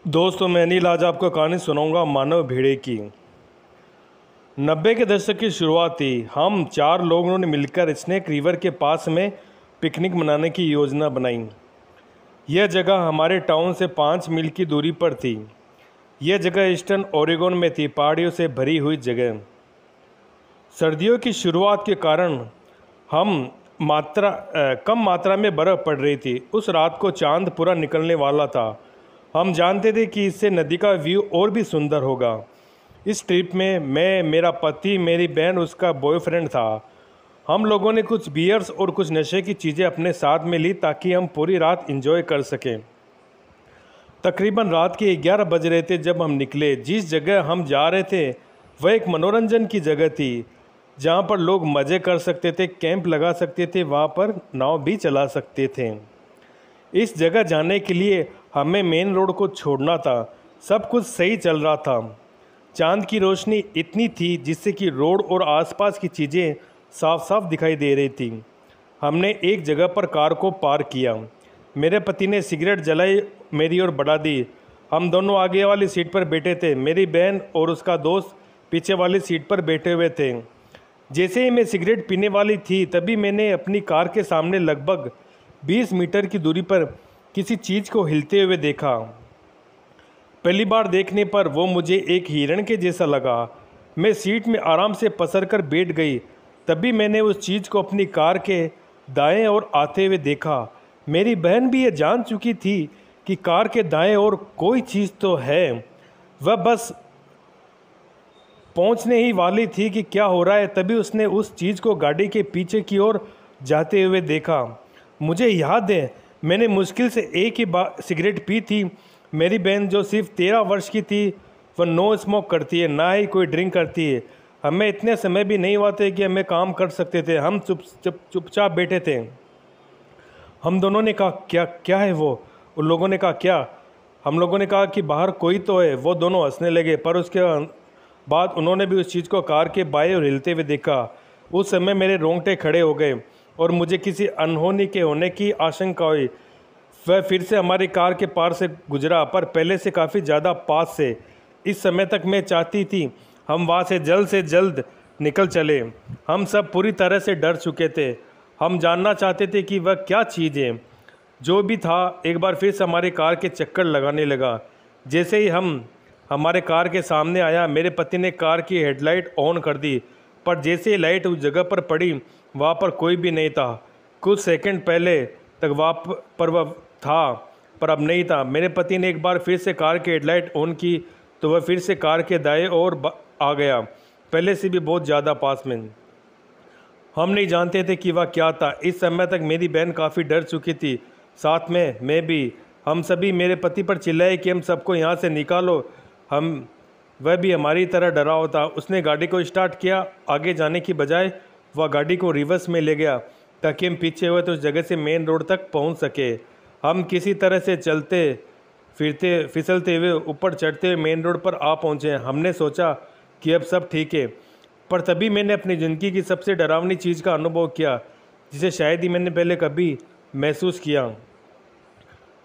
दोस्तों, मैं अनिल आज आपको कहानी सुनाऊंगा मानव भेड़े की। 90 के दशक की शुरुआत थी। हम 4 लोगों ने मिलकर स्नेक रिवर के पास में पिकनिक मनाने की योजना बनाई। यह जगह हमारे टाउन से 5 मील की दूरी पर थी। यह जगह ईस्टर्न ओरेगोन में थी, पहाड़ियों से भरी हुई जगह। सर्दियों की शुरुआत के कारण कम मात्रा में बर्फ़ पड़ रही थी। उस रात को चांद पूरा निकलने वाला था। हम जानते थे कि इससे नदी का व्यू और भी सुंदर होगा। इस ट्रिप में मैं, मेरा पति, मेरी बहन, उसका बॉयफ्रेंड था। हम लोगों ने कुछ बियर्स और कुछ नशे की चीज़ें अपने साथ में ली ताकि हम पूरी रात एंजॉय कर सकें। तकरीबन रात के 11 बज रहे थे जब हम निकले। जिस जगह हम जा रहे थे वह एक मनोरंजन की जगह थी जहाँ पर लोग मज़े कर सकते थे, कैंप लगा सकते थे, वहाँ पर नाव भी चला सकते थे। इस जगह जाने के लिए हमें मेन रोड को छोड़ना था। सब कुछ सही चल रहा था। चांद की रोशनी इतनी थी जिससे कि रोड और आसपास की चीज़ें साफ साफ दिखाई दे रही थी। हमने एक जगह पर कार को पार्क किया। मेरे पति ने सिगरेट जलाई, मेरी ओर बढ़ा दी। हम दोनों आगे वाली सीट पर बैठे थे। मेरी बहन और उसका दोस्त पीछे वाली सीट पर बैठे हुए थे। जैसे ही मैं सिगरेट पीने वाली थी तभी मैंने अपनी कार के सामने लगभग 20 मीटर की दूरी पर किसी चीज़ को हिलते हुए देखा। पहली बार देखने पर वो मुझे एक हिरण के जैसा लगा। मैं सीट में आराम से पसर कर बैठ गई। तभी मैंने उस चीज़ को अपनी कार के दाएं ओर आते हुए देखा। मेरी बहन भी ये जान चुकी थी कि कार के दाएं ओर कोई चीज़ तो है। वह बस पहुंचने ही वाली थी कि क्या हो रहा है, तभी उसने उस चीज़ को गाड़ी के पीछे की ओर जाते हुए देखा। मुझे याद है मैंने मुश्किल से एक ही बार सिगरेट पी थी। मेरी बहन जो सिर्फ 13 वर्ष की थी वह नो स्मोक करती है, ना ही कोई ड्रिंक करती है। हमें इतने समय भी नहीं हुआ थे कि हमें काम कर सकते थे। हम चुपचाप बैठे थे। हम दोनों ने कहा क्या क्या है वो? उन लोगों ने कहा क्या? हम लोगों ने कहा कि बाहर कोई तो है। वो दोनों हंसने लगे, पर उसके बाद उन्होंने भी उस चीज़ को कार के बाएं ओर हिलते हुए देखा। उस समय मेरे रोंगटे खड़े हो गए और मुझे किसी अनहोनी के होने की आशंका हुई। वह फिर से हमारी कार के पार से गुजरा, पर पहले से काफ़ी ज़्यादा पास से। इस समय तक मैं चाहती थी हम वहाँ से जल्द निकल चले। हम सब पूरी तरह से डर चुके थे। हम जानना चाहते थे कि वह क्या चीज़ है। जो भी था, एक बार फिर से हमारी कार के चक्कर लगाने लगा। जैसे ही हमारे कार के सामने आया, मेरे पति ने कार की हेडलाइट ऑन कर दी, पर जैसे ही लाइट उस जगह पर पड़ी वहाँ पर कोई भी नहीं था। कुछ सेकंड पहले तक वहाँ पर वह था, पर अब नहीं था। मेरे पति ने एक बार फिर से कार की हेडलाइट ऑन की तो वह फिर से कार के दाएं ओर आ गया, पहले से भी बहुत ज़्यादा पास में। हम नहीं जानते थे कि वह क्या था। इस समय तक मेरी बहन काफ़ी डर चुकी थी, साथ में मैं भी। हम सभी मेरे पति पर चिल्लाए कि हम सबको यहाँ से निकालो। वह भी हमारी तरह डरा हुआ था। उसने गाड़ी को स्टार्ट किया। आगे जाने की बजाय वह गाड़ी को रिवर्स में ले गया ताकि हम पीछे हुए तो उस जगह से मेन रोड तक पहुंच सके। हम किसी तरह से चलते फिरते फिसलते हुए ऊपर चढ़ते हुए मेन रोड पर आ पहुंचे। हमने सोचा कि अब सब ठीक है, पर तभी मैंने अपनी ज़िंदगी की सबसे डरावनी चीज़ का अनुभव किया जिसे शायद ही मैंने पहले कभी महसूस किया।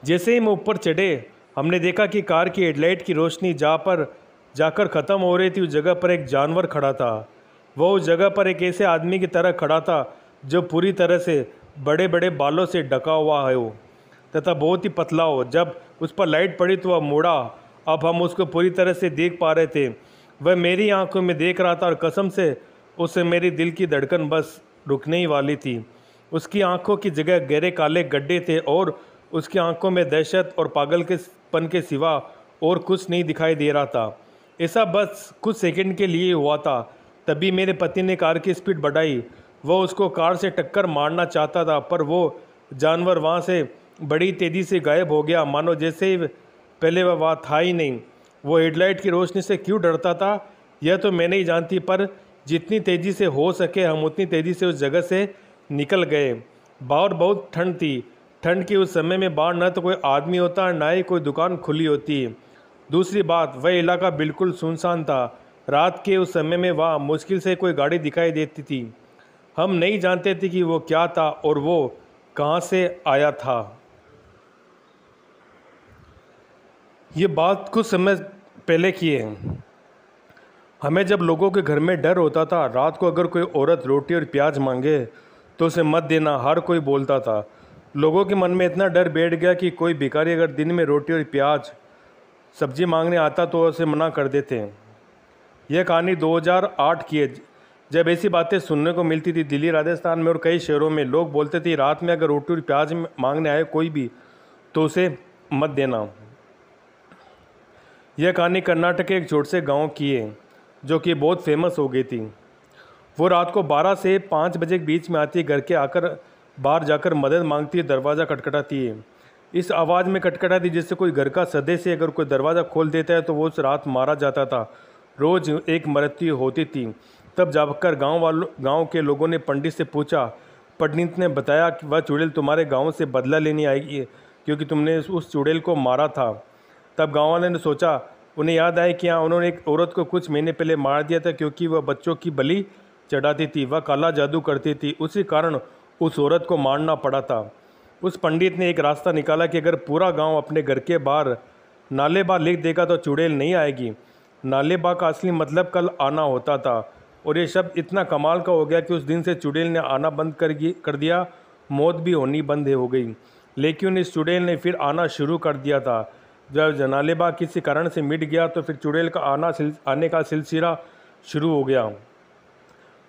जैसे ही हम ऊपर चढ़े, हमने देखा कि कार की हेडलाइट की रोशनी जहाँ पर जाकर ख़त्म हो रही थी उस जगह पर एक जानवर खड़ा था। वो उस जगह पर एक ऐसे आदमी की तरह खड़ा था जो पूरी तरह से बड़े बड़े बालों से ढका हुआ हो तथा बहुत ही पतला हो। जब उस पर लाइट पड़ी तो वह मुड़ा। अब हम उसको पूरी तरह से देख पा रहे थे। वह मेरी आंखों में देख रहा था और कसम से उससे मेरी दिल की धड़कन बस रुकने ही वाली थी। उसकी आंखों की जगह गहरे काले गड्ढे थे और उसकी आंखों में दहशत और पागल के पन के सिवा और कुछ नहीं दिखाई दे रहा था। ऐसा बस कुछ सेकंड के लिए हुआ था। तभी मेरे पति ने कार की स्पीड बढ़ाई। वो उसको कार से टक्कर मारना चाहता था, पर वो जानवर वहाँ से बड़ी तेज़ी से गायब हो गया, मानो जैसे ही पहले वह वहाँ था ही नहीं। वो हेडलाइट की रोशनी से क्यों डरता था यह तो मैं नहीं जानती, पर जितनी तेज़ी से हो सके हम उतनी तेज़ी से उस जगह से निकल गए। बाहर बहुत ठंड थी। ठंड के उस समय में बाहर न तो कोई आदमी होता और ना ही कोई दुकान खुली होती। दूसरी बात, वह इलाका बिल्कुल सुनसान था। रात के उस समय में वहाँ मुश्किल से कोई गाड़ी दिखाई देती थी। हम नहीं जानते थे कि वो क्या था और वो कहाँ से आया था। ये बात कुछ समय पहले की है। हमें जब लोगों के घर में डर होता था, रात को अगर कोई औरत रोटी और प्याज मांगे तो उसे मत देना, हर कोई बोलता था। लोगों के मन में इतना डर बैठ गया कि कोई भिखारी अगर दिन में रोटी और प्याज सब्जी मांगने आता तो उसे मना कर देते हैं। यह कहानी 2008 की है, जब ऐसी बातें सुनने को मिलती थी। दिल्ली, राजस्थान में और कई शहरों में लोग बोलते थे रात में अगर रोटी और प्याज मांगने आए कोई भी तो उसे मत देना। यह कहानी कर्नाटक के एक छोटे से गांव की है जो कि बहुत फेमस हो गई थी। वो रात को 12 से 5 बजे के बीच में आती है, घर के आकर बाहर जाकर मदद मांगती है, दरवाज़ा खटखटाती है। इस आवाज़ में खटखटाती जिससे कोई घर का सदस्य अगर कोई दरवाज़ा खोल देता है तो वो उस रात मारा जाता था। रोज़ एक मृत्यु होती थी। तब जाकर गांव के लोगों ने पंडित से पूछा। पंडित ने बताया कि वह चुड़ैल तुम्हारे गांव से बदला लेने आई क्योंकि तुमने उस चुड़ैल को मारा था। तब गाँव वाले ने सोचा, उन्हें याद आया कि हाँ, उन्होंने एक औरत को कुछ महीने पहले मार दिया था क्योंकि वह बच्चों की बलि चढ़ाती थी, वह काला जादू करती थी, उसी कारण उस औरत को मारना पड़ा था। उस पंडित ने एक रास्ता निकाला कि अगर पूरा गांव अपने घर के बाहर नालेबा लिख देगा तो चुड़ैल नहीं आएगी। नालेबा का असली मतलब कल आना होता था और ये शब्द इतना कमाल का हो गया कि उस दिन से चुड़ैल ने आना बंद कर दिया, मौत भी होनी बंद हो गई। लेकिन इस चुड़ैल ने फिर आना शुरू कर दिया था। जब नालेबा किसी कारण से मिट गया तो फिर चुड़ैल का आने का सिलसिला शुरू हो गया।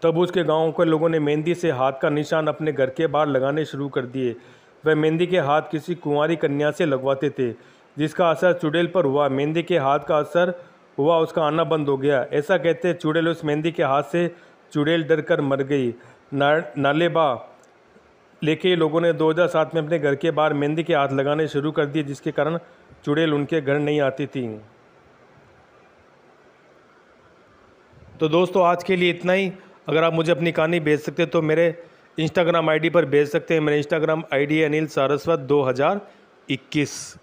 तब उसके गांव के लोगों ने मेहंदी से हाथ का निशान अपने घर के बाहर लगाने शुरू कर दिए। वह मेहंदी के हाथ किसी कुंवारी कन्या से लगवाते थे, जिसका असर चुड़ैल पर हुआ। मेहंदी के हाथ का असर हुआ, उसका आना बंद हो गया। ऐसा कहते चुड़ैल उस मेहंदी के हाथ से चुड़ैल डर कर मर गई। नालेबा लेके लोगों ने 2007 में अपने घर के बाहर मेहंदी के हाथ लगाने शुरू कर दिए, जिसके कारण चुड़ैल उनके घर नहीं आती थी। तो दोस्तों आज के लिए इतना ही। अगर आप मुझे अपनी कहानी भेज सकते तो मेरे इंस्टाग्राम आईडी पर भेज सकते हैं। मेरा इंस्टाग्राम आईडी है अनिल सारस्वत 2021।